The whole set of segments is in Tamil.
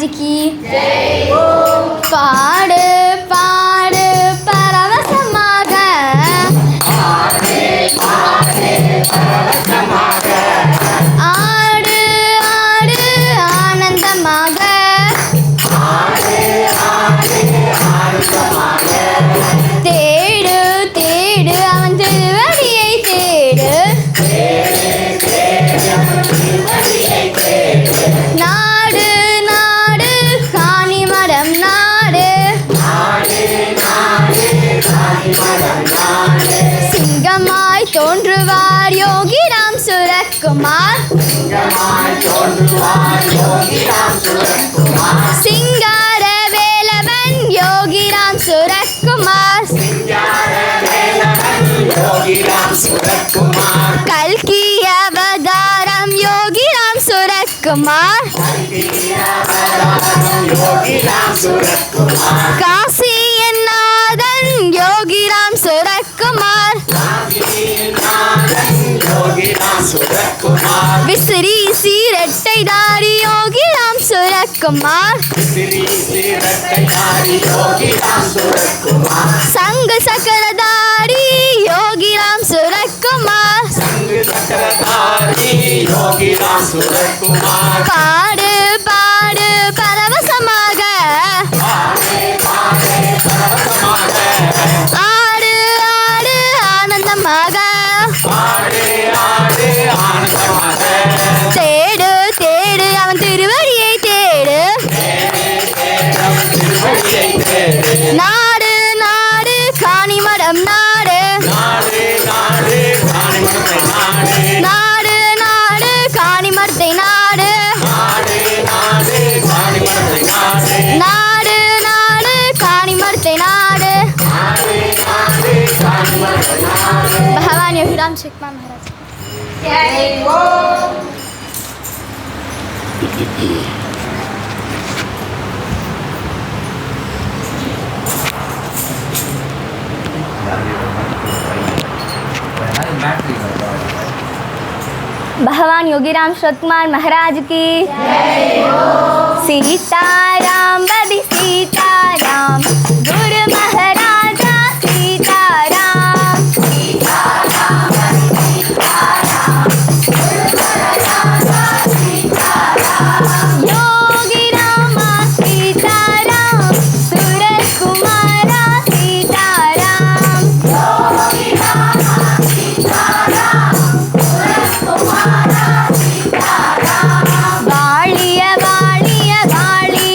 की பாடு பாடு பரவசமாக ஆடு ஆடு ஆனந்தமாக தேடு தேடு அவன் திருவடியை தேடு நாடு நாடு காணிமரம் நாடு சிங்கமாய் தோன்றுவார் யோகிராம் சுரக்குமார் சிங்கார வேலவன் யோகிராம் சுரக்குமார் கல்கி அவதாரம் யோகிராம் சுரக்குமார் காசி நாதன் யோகிராம் சுரக்குமார் விசிறி சீரட்டைதாரி யோகிராம் சுரக்குமார் சங்க சக்கரதாரி யோகிராம் சுரக்குமார் பாடு பாடு பரவசமாக ஆடு ஆடு ஆனந்தமாக தேடு தேடு அவன் திருவடியை தேடு நாடு நாடு காணிமரம் நாடு நாடு நாடு காணிமரத்தை நாடு நாடு நாடு காணிமரத்தை நாடு भगवान योगीराम शेखमान महाराज भगवान योगीराम शेखमान महाराज की सीताराम बदी सीताराम गुरु महाराजा सीताराम योगीराम सीताराम सूरज कुमारा सीताराम வாழிய வாழிய வாழிய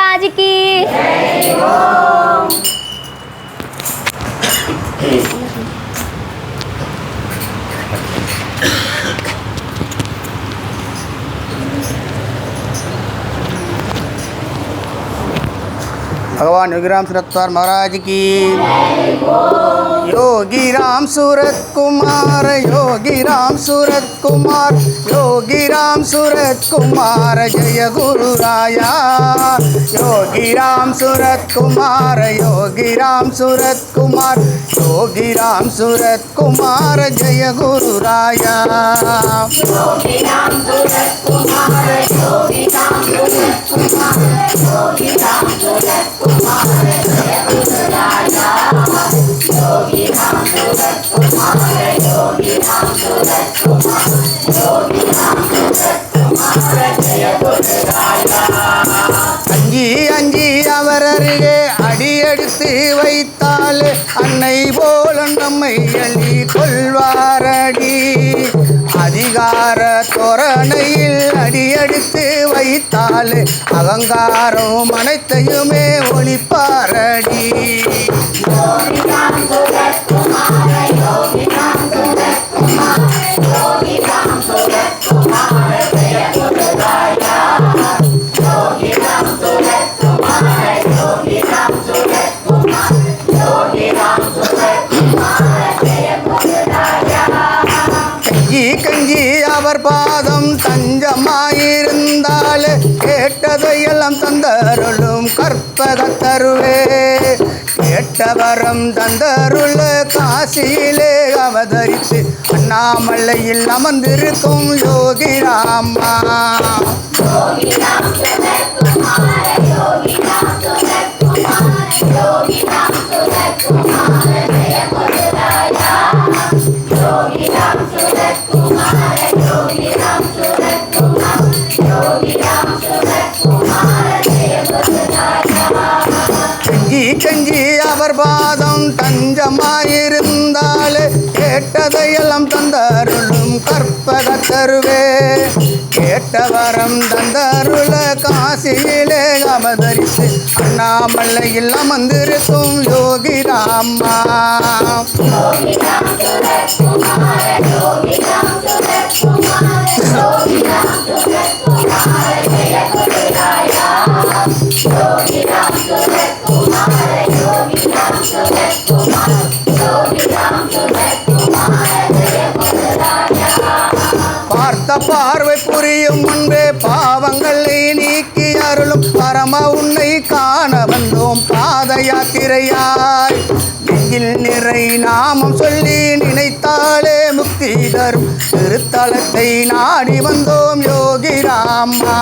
महाराज की। भगवान योगीराम सूरत महाराज की। योगीराम सूरत कुमार, योगीराम सूरत कुमार, योगीराम सूरत कुमार जय गुरु राया। योगीराम सूरत कुमार, योगीराम सूरत कुमार, योगीराम सूरत कुमार जय गुरु राया। योगीराम सूरत कुमार, योगीराम सूरत कुमार, योगीराम सूरत कुमार जय गुरु राया। योगीराम सूरत कुमार, योगीराम सूरत कुमार, योगीराम सूरत कुमार जय गुरु राया। அஞ்சி அஞ்சி அவர் அருகே அடியெடுத்து வைத்தால் அன்னை போல நம்மை எள்ளி கொள்வாரடி. அதிகார தோரணையில் அடியெடுத்து வைத்தால் அகங்காரம் அனைத்தையுமே ஒழிப்பாரடி. கஞ்சி அவர் பாதம் தஞ்சமாயிருந்தால் கேட்டதையெல்லாம் தந்தருளும் கற்பகத்தருவே. கேட்டவரம் தந்தருள காசியிலே அவதரித்து அண்ணாமலையில் அமர்ந்திருக்கும் யோகிராமா. கஞ்சி அவர் பாதம் தஞ்சமாயிருந்தால் கேட்டதையெல்லாம் தந்தருளும் கற்பகத்தருவே. கேட்டவரம் தந்தருள காசியிலே அவதரித்து அண்ணாமலையில் அமர்ந்திருக்கும் யோகிராமா. பார்த்த பார்வை புரியும் முன்பே பாவங்களை நீக்கி அருளும் பரம உன்னை காண வந்தோம் பாத யாத்திரையாய். நெஞ்சில் நிறை நாமம் சொல்லி நினைத்தாலே முக்தி தரும் திருத்தலத்தை நாடி வந்தோம் யோகிராமா.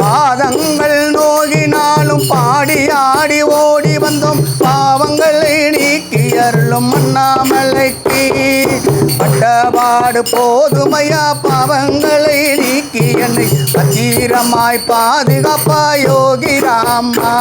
பாதங்கள் நோகினாலும் பாடி ஆடி ஓடி வந்தோம் பாவங்களை நீக்கி அருளும் அண்ணாமலைக்கு. பட்டபாடு போதுமையா பாவங்களை நீக்கி என்னை பச்சீரமாய் பாதுகாப்பா யோகிராமா.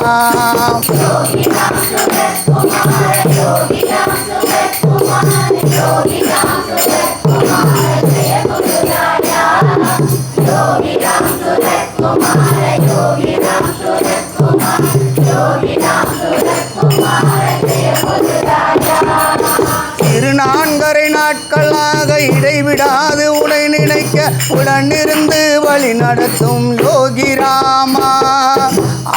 திருநான்கரை நாட்களாக இடைவிடாது உனை நினைக்க உடனிருந்து வழி நடத்தும் யோகிராமா.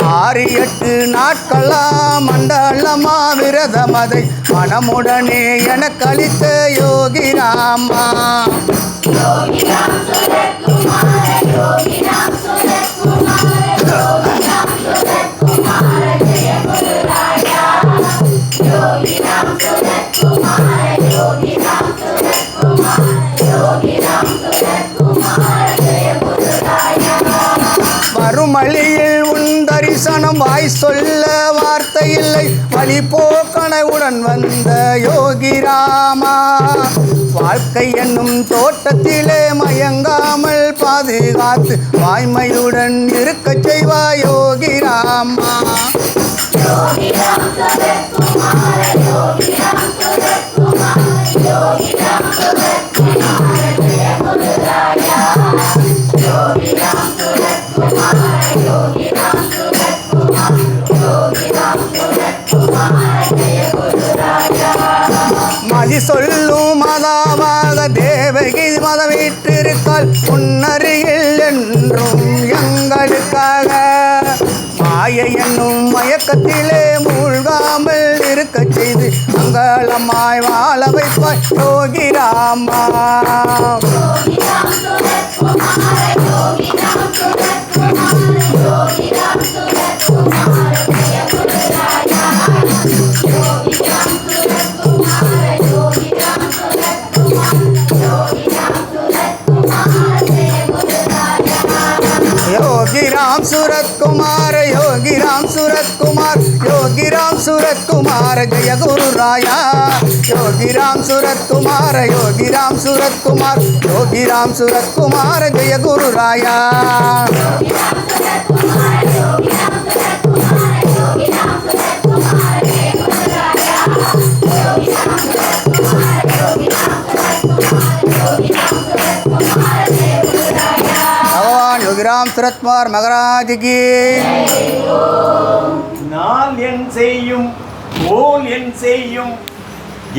6-8 நாட்களா மண்டலமா விரதமதை மனமுடனே எனக்கு அளித்த யோகிராமா. மறுமொழியில் உன் தரிசனம் தரிசனம் வாய் சொல்ல வார்த்தை இல்லை வழி போக்கனைவுடன் வந்த யோகி ராமா வாழ்க்கை என்னும் தோட்டத்திலே மயங்காமல் பாதுகாத்து வாய்மையுடன் இருக்கச் செய்வாய் யோகி ராமா மதி சொல்லும் மதமாக தேவகி மதம் வீற்றிருக்கால் முன்னருகில் என்றும் எங்களுக்காக மாயை என்னும் மயக்கத்திலே மூழ்காமல் இருக்கச் செய்து மங்களமாய் வாழ வைப்பாய் யோகி ராமா योगी राम सूरत कुमार योगी राम सूरत कुमार योगी राम सूरत कुमार जय गुरु राया योगी राम सूरत कुमार योगी राम सूरत कुमार योगी राम सूरत कुमार जय गुरु राया योगीराम सूरत कुमार महाराज की நான் என் செய்யும் போல் என் செய்யும்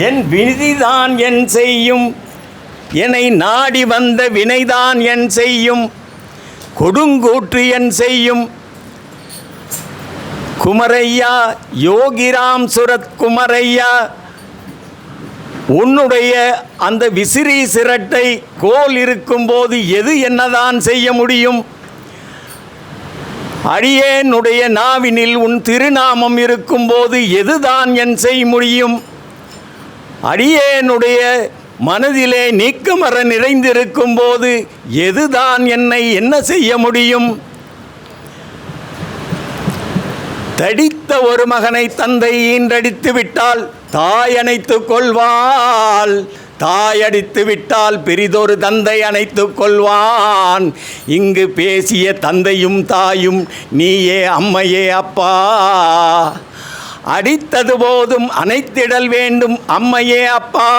என் விதிதான் என் செய்யும் என்னை நாடி வந்த வினைதான் என் செய்யும் கொடுங்கூற்று என் செய்யும் குமரையா யோகிராம் சுரத் குமரையா உன்னுடைய அந்த விசிறி சிரட்டை கோல் இருக்கும்போது எது என்னதான் செய்ய முடியும்? அடியேனுடைய நாவினில் உன் திருநாமம் இருக்கும்போது எதுதான் என் செய்ய முடியும்? அடியேனுடைய மனதிலே நீக்கமற நிறைந்திருக்கும் போது எதுதான் என்னை என்ன செய்ய முடியும்? தடித்த ஒரு மகனை தந்தை ஈன்றடித்து விட்டால் தாய் அணைத்துக் கொள்வாள், தாய் அடித்து விட்டால் பெரிதொரு தந்தை அணைத்துக் கொள்வான். இங்கு பேசிய தந்தையும் தாயும் நீயே அம்மையே அப்பா. அடித்தது போதும் அணைத்திடல் வேண்டும் அம்மையே அப்பா.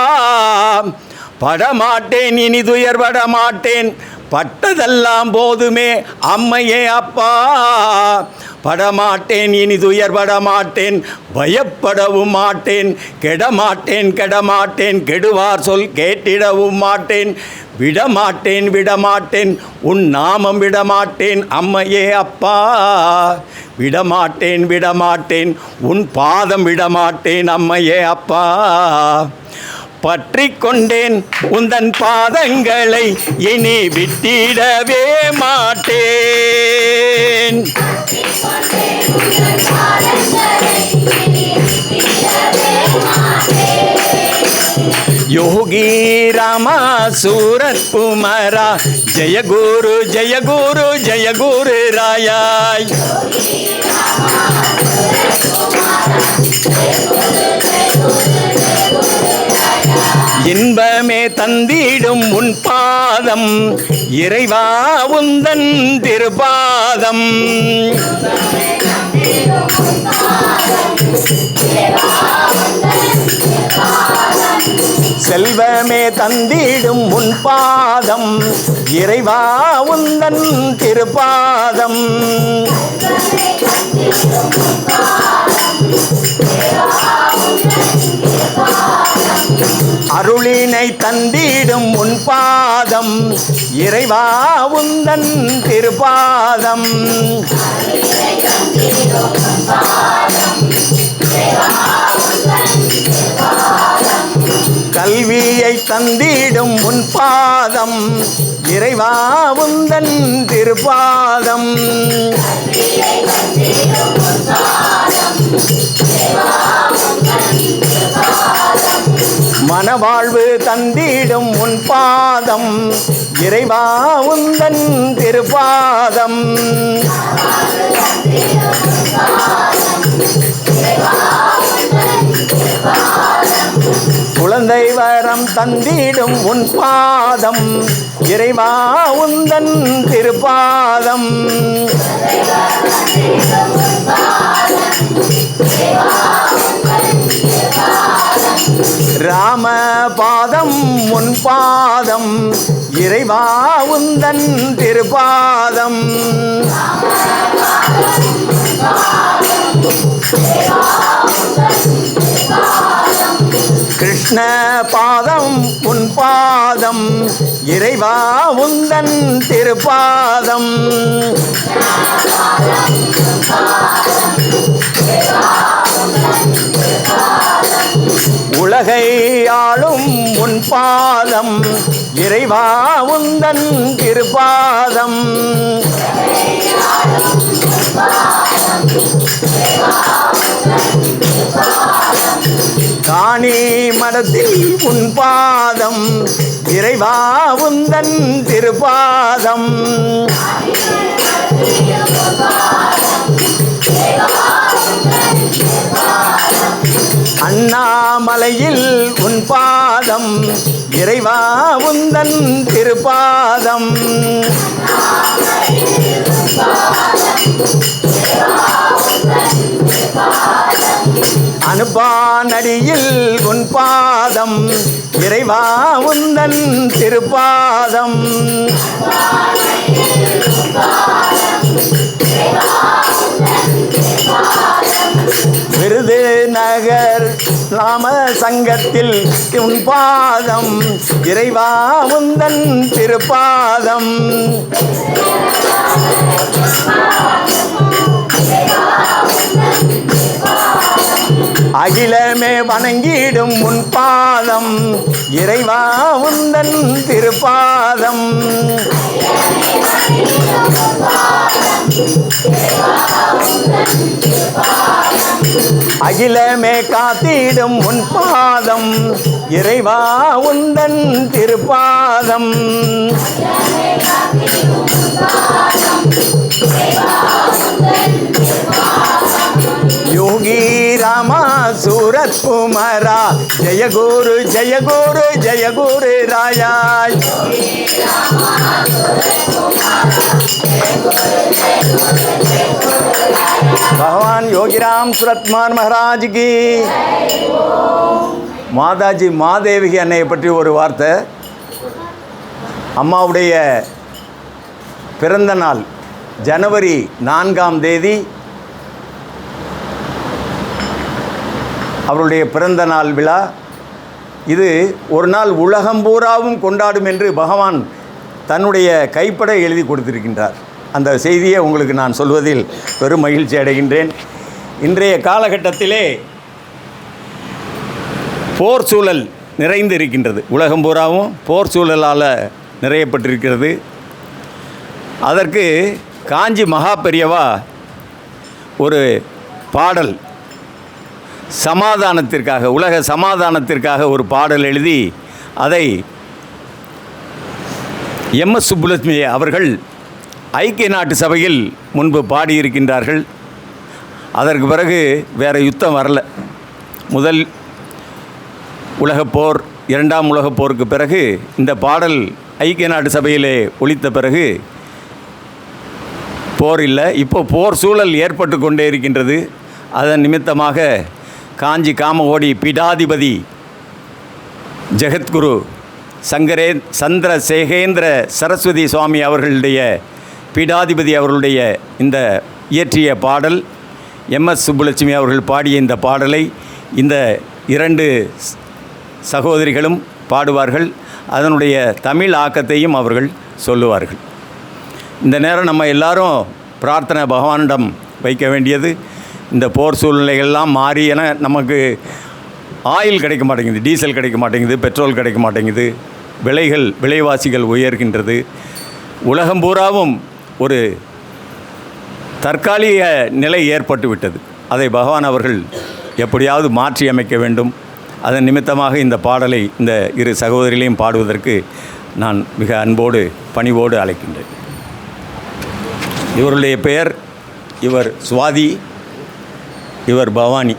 படமாட்டேன் இனி துயர்பட மாட்டேன், பட்டதெல்லாம் போதுமே அம்மையே அப்பா. படமாட்டேன் இனி துயர்பட மாட்டேன், பயப்படவும் மாட்டேன், கெடமாட்டேன் கெடமாட்டேன், கெடுவார் சொல் கேட்டிடவும் மாட்டேன். விடமாட்டேன் விடமாட்டேன் உன் நாமம் விடமாட்டேன் அம்மையே அப்பா. விடமாட்டேன் விடமாட்டேன் உன் பாதம் விடமாட்டேன் அம்மையே அப்பா. பற்றி கொண்டேன் உந்தன் பாதங்களை இனி விட்டிடவே மாட்டேன். யோகி ராமா சூரத் குமாரா ஜெய குரு ஜெய குரு ஜெய குரு ராயாய். இன்பமே தந்திடும் உன் பாதம் இறைவா உந்தன் திருபாதம். செல்வமே தந்திடும் உன் பாதம் இறைவா உந்தன் திருபாதம். அருளினை தந்திடும் உன் பாதம் இறைவா உந்தன் திருபாதம். கல்வியை தந்திடும் உன் பாதம் இறைவா உந்தன் திருபாதம். மனவாழ்வு தந்திடும் உன் பாதம் இறைவா உந்தன் திருப்பாதம். குழந்தை வரம் தந்திடும் உன் பாதம், இறைவா உந்தன் திருப்பாதம். ராம பாதம் உன் பாதம், இறைவா உந்தன் திருப்பாதம். கிருஷ்ண பாதம் உன் பாதம், இறைவா உந்தன் திருப்பாதம். உலகை ஆளும் உன் பாதம், இறைவா உந்தன் திருப்பாதம். காணி மடத்தில் உன் பாதம், இறைவா உந்தன் திருப்பாதம். அண்ணாமலையில் உன் பாதம், இறைவா உந்தன் திருப்பாதம். அனுப்பானடியில் உன் பாதம், இறைவா உந்தன் திருப்பாதம். விருதுநகர் நாம சங்கத்தில் உன் பாதம், இறைவா உந்தன் திருப்பாதம். அகிலமே வணங்கிடும் உன் பாதம், இறைவா உந்தன் திருப்பாதம். அகிலமே காத்திடும் உன் பாதம், இறைவா உந்தன் திருப்பாதம். யோகி ராமா சூரத் குமாரா, ஜெய குரு ஜெய குரு ஜெய குரு ராயா. பகவான் யோகிராம் சுரத்குமார் மகாராஜ் கி. மாதாஜி மாதேவி அன்னையை பற்றி ஒரு வார்த்தை. அம்மாவுடைய பிறந்த நாள் ஜனவரி 4ஆம் தேதி. அவருடைய பிறந்த நாள் விழா இது ஒரு நாள் உலகம் பூராவும் கொண்டாடும் என்று பகவான் தன்னுடைய கைப்பட எழுதி கொடுத்திருக்கின்றார். அந்த செய்தியை உங்களுக்கு நான் சொல்வதில் பெரும் மகிழ்ச்சி அடைகின்றேன். இன்றைய காலகட்டத்திலே போர் சூழல் நிறைந்து இருக்கின்றது. உலகம் பூராவும் போர் சூழலால் நிறையப்பட்டிருக்கிறது. அதற்கு காஞ்சி மகா பெரியவா ஒரு பாடல் சமாதானத்திற்காக, உலக சமாதானத்திற்காக ஒரு பாடல் எழுதி அதை எம்.எஸ். சுப்புலட்சுமி அவர்கள் ஐக்கிய நாட்டு சபையில் முன்பு பாடியிருக்கின்றார்கள். அதற்கு பிறகு வேறு யுத்தம் வரல. முதல் உலகப்போர், 2ஆம் உலகப்போருக்கு பிறகு இந்த பாடல் ஐக்கிய நாட்டு சபையிலே ஒலித்த பிறகு போர் இல்லை. இப்போ போர் சூழல் ஏற்பட்டு கொண்டே இருக்கின்றது. அதன் நிமித்தமாக காஞ்சி காமகோடி பீடாதிபதி ஜெகத்குரு சந்திரசேகேந்திர சரஸ்வதி சுவாமி அவர்களுடைய பீடாதிபதி அவர்களுடைய இந்த இயற்றிய பாடல், எம்.எஸ். சுப்புலட்சுமி அவர்கள் பாடிய இந்த பாடலை இந்த 2 சகோதரிகளும் பாடுவார்கள். அதனுடைய தமிழ் ஆக்கத்தையும் அவர்கள் சொல்லுவார்கள். இந்த நேரம் நம்ம எல்லாரும் பிரார்த்தனை பகவானிடம் வைக்க வேண்டியது, இந்த போர் சூழ்நிலைகள்லாம் மாறி, என நமக்கு ஆயில் கிடைக்க மாட்டேங்குது, டீசல் கிடைக்க மாட்டேங்குது, பெட்ரோல் கிடைக்க மாட்டேங்குது, விலைவாசிகள் உயர்கின்றது. உலகம் பூராவும் ஒரு தற்காலிக நிலை ஏற்பட்டு விட்டது. அதை பகவான் அவர்கள் எப்படியாவது மாற்றி அமைக்க வேண்டும். அதன் நிமித்தமாக இந்த பாடலை இந்த 2 சகோதரிகளையும் பாடுவதற்கு நான் மிக அன்போடு பணிவோடு அழைக்கின்றேன். இவருடைய பெயர், இவர் சுவாதி, இவர் பவானி.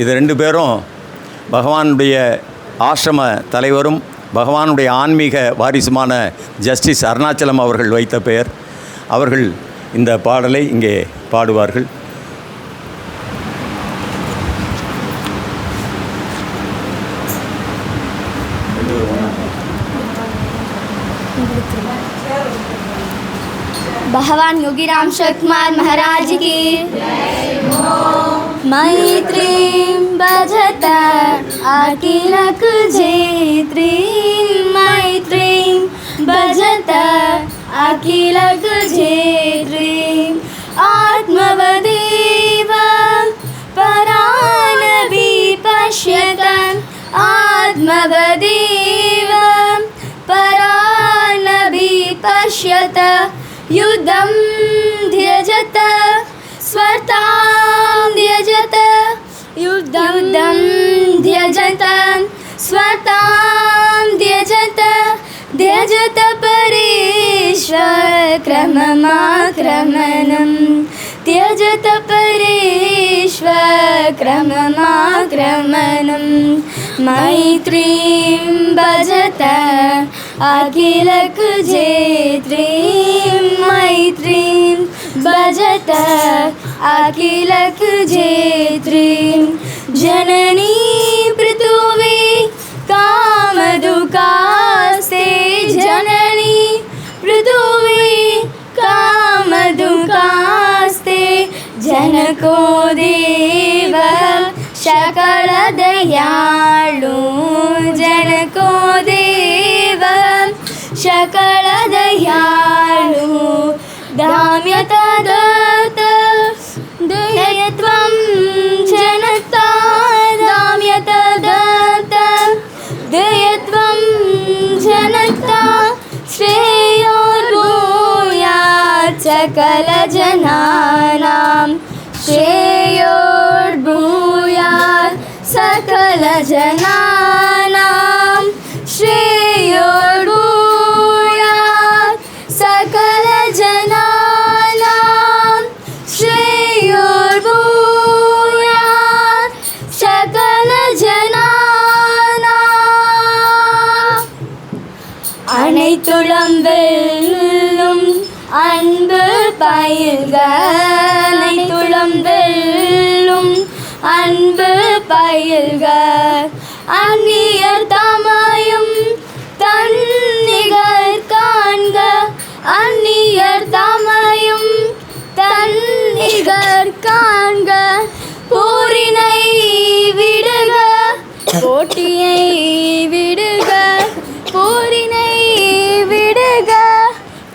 இது 2 பேரும் பகவானுடைய ஆசிரம தலைவரும் பகவானுடைய ஆன்மீக வாரிசுமான ஜஸ்டிஸ் அருணாச்சலம் அவர்கள் வைத்த பெயர். அவர்கள் இந்த பாடலை இங்கே பாடுவார்கள். भगवान योगीराम शतकुमार महाराज की मैत्रीं भजत अखिलक जेत्रीं मैत्रीं भजत अखिलक जेत्रीं आत्मवदेव परानपि पश्यतन् आत्मवदेव परानपि पश्यत युद्धं त्यजत स्वर्तां त्यजत युद्धं त्यजत स्वर्तां त्यजत त्यजत परेष्वक्रममाक्रमणं त्यजत परेष्वक्रममाक्रमणं मैत्रीं भजत अखिलक जेत्रीं मैत्रीं भजत अखिलक जेत्रीं जननी पृथ्वी कामदुःखास्ते जननी पृथ्वी कामदुःखास्ते जनको देव सकल दयालु जनको देव सकल दयालु दाम्यत दत्त दयत्वं जनता दाम्यत दत्त दयत्वं जनता श्रेयोर्भूयात् सकल जनानां श्रेयोर्भूयात् सकल जनानां श्रेयोर्भूयात् सकल जनानां श्रेयोर्भूयात् सकल जनानां அனைத்துளம் வெல்லும் அன்பு பயில்க அனைத்துளம் வெல்லும் அன்பு பயில்க அந்நியர் தமையும் தன்னிகர் காண்க அந்நியர் தமையும் தன்னிகர் காண்க போரினை விடுக போட்டியை விடுக போரினை விடுக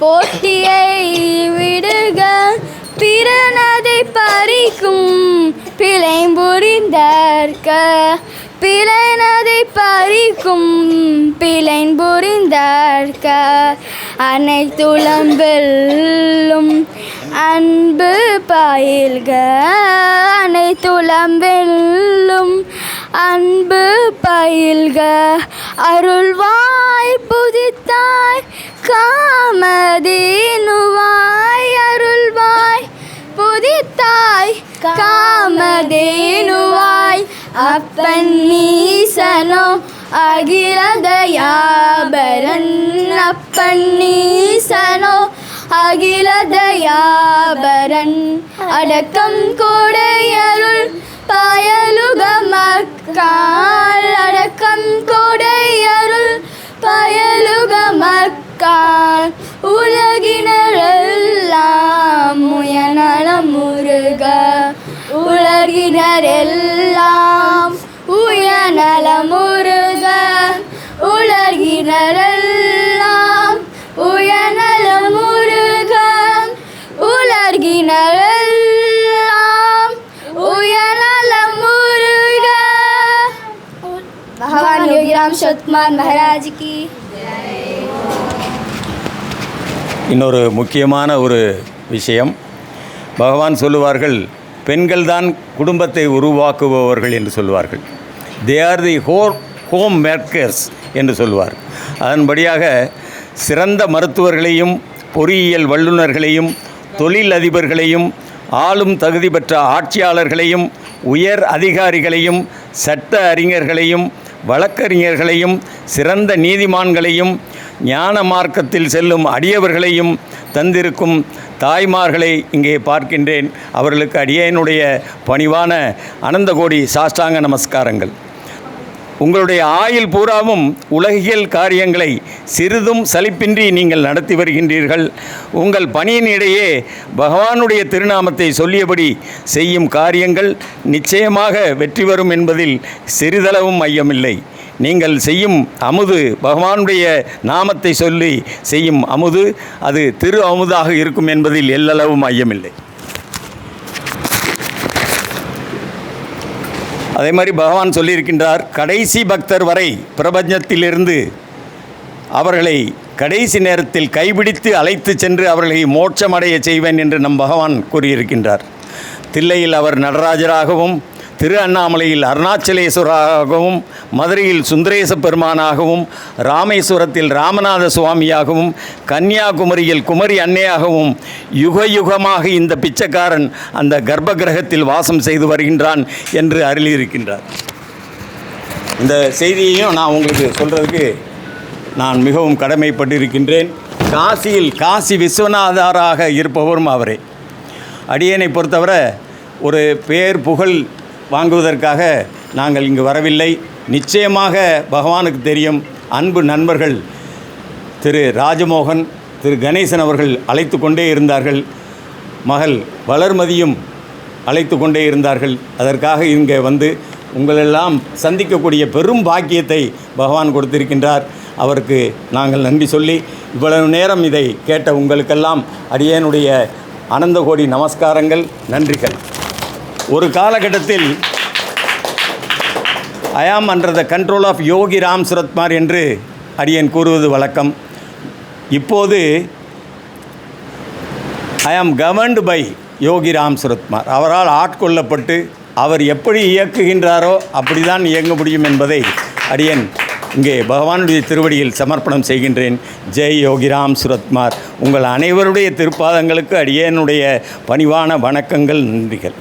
போட்டியை விடுக பிறனதை பறிக்கும் பிழை புரிந்தற்க பிறனதை பறிக்கும் பிழை புரிந்தற்க அனைத்துளம் வெல்லும் அன்பு பயில்க அனைத்துளம் வெல்லும் அன்பு பயில்க அருள்வாய் புதித்தாய் காமதேனுவாய் அருள்வாய் புதித்தாய் காமதேனுவாய் அப்பன் நீசனோ அகில தயாபரன் அப்பன் நீசனோ அகில தயாபரன் அடக்கம் கொடையருள் பயலுக மக்கால் அடக்கம் கொடையருள் பயலுக மக்கால் உலகினரெல்லாம் உயநலம் முருக உலகினரெல்லாம் உயநலம் முருக உலகினரெல்லாம் உயநலம் முருக உலகினரெல்லாம் உயநலம் முருக भगवान योगीराम शतकुमार महाराज की இன்னொரு முக்கியமான ஒரு விஷயம், பகவான் சொல்லுவார்கள், பெண்கள் தான் குடும்பத்தை உருவாக்குபவர்கள் என்று சொல்வார்கள். They are the home makers என்று சொல்வார். அதன்படியாக சிறந்த மருத்துவர்களையும் பொறியியல் வல்லுநர்களையும் தொழில் அதிபர்களையும் ஆளும் தகுதி பெற்ற ஆட்சியாளர்களையும் உயர் அதிகாரிகளையும் சட்ட அறிஞர்களையும் வழக்கறிஞர்களையும் சிறந்த நீதிமான்களையும் ஞான மார்க்கத்தில் செல்லும் அடியவர்களையும் தந்திருக்கும் தாய்மார்களை இங்கே பார்க்கின்றேன். அவர்களுக்கு அடியேனுடைய பணிவான அனந்தகோடி சாஷ்டாங்க நமஸ்காரங்கள். உங்களுடைய ஆயுள் பூராவும் உலகியல் காரியங்களை சிறிதும் சலிப்பின்றி நீங்கள் நடத்தி வருகின்றீர்கள். உங்கள் பணியினிடையே பகவானுடைய திருநாமத்தை சொல்லியபடி செய்யும் காரியங்கள் நிச்சயமாக வெற்றி வரும் என்பதில் சிறிதளவும் ஐயமில்லை. நீங்கள் செய்யும் அமுது பகவானுடைய நாமத்தை சொல்லி செய்யும் அமுது அது திரு அமுதாக இருக்கும் என்பதில் எல்லளவும் ஐயமில்லை. அதே மாதிரி பகவான் சொல்லியிருக்கின்றார், கடைசி பக்தர் வரை பிரபஞ்சத்திலிருந்து அவர்களை கடைசி நேரத்தில் கைபிடித்து அழைத்து சென்று அவர்களை மோட்சமடைய செய்வேன் என்று நம் பகவான் கூறியிருக்கின்றார். தில்லையில் அவர் நடராஜராகவும், திரு அண்ணாமலையில் அருணாச்சலேஸ்வராகவும், மதுரையில் சுந்தரேச பெருமானாகவும், ராமேஸ்வரத்தில் ராமநாத சுவாமியாகவும், கன்னியாகுமரியில் குமரி அன்னையாகவும் யுக யுகமாக இந்த பிச்சைக்காரன் அந்த கர்ப்ப கிரகத்தில் வாசம் செய்து வருகின்றான் என்று அருளியிருக்கின்றார். இந்த செய்தியையும் நான் உங்களுக்கு சொல்கிறதுக்கு நான் மிகவும் கடமைப்பட்டிருக்கின்றேன். காசியில் காசி விஸ்வநாதராக இருப்பவரும் அவரே. அடியேனை பொறுத்தவரை ஒரு பேர் புகழ் வாங்குவதற்காக நாங்கள் இங்கு வரவில்லை. நிச்சயமாக பகவானுக்கு தெரியும். அன்பு நண்பர்கள் திரு ராஜமோகன், திரு கணேசன் அவர்கள் அழைத்து கொண்டே இருந்தார்கள். மகள் வளர்மதியும் அழைத்து கொண்டே இருந்தார்கள். அதற்காக இங்கே வந்து உங்களெல்லாம் சந்திக்கக்கூடிய பெரும் பாக்கியத்தை பகவான் கொடுத்திருக்கின்றார். அவருக்கு நாங்கள் நன்றி சொல்லி இவ்வளவு நேரம் இதை கேட்ட உங்களுக்கெல்லாம் அடியேனுடைய அனந்தகோடி நமஸ்காரங்கள், நன்றிகள். ஒரு காலகட்டத்தில் ஐ ஆம் அண்டர் த கண்ட்ரோல் ஆஃப் யோகி ராம் சுரத்குமார் என்று அடியேன் கூறுவது வழக்கம். இப்போது ஐ ஆம் கவர்ன்டு பை யோகி ராம் சுரத்குமார். அவரால் ஆட்கொள்ளப்பட்டு அவர் எப்படி இயக்குகின்றாரோ அப்படி தான் இயங்க முடியும் என்பதை அடியேன் இங்கே பகவானுடைய திருவடியில் சமர்ப்பணம் செய்கின்றேன். ஜெய் யோகிராம் சுரத்குமார். உங்கள் அனைவருடைய திருப்பாதங்களுக்கு அடியேனுடைய பணிவான வணக்கங்கள், நன்றிகள்.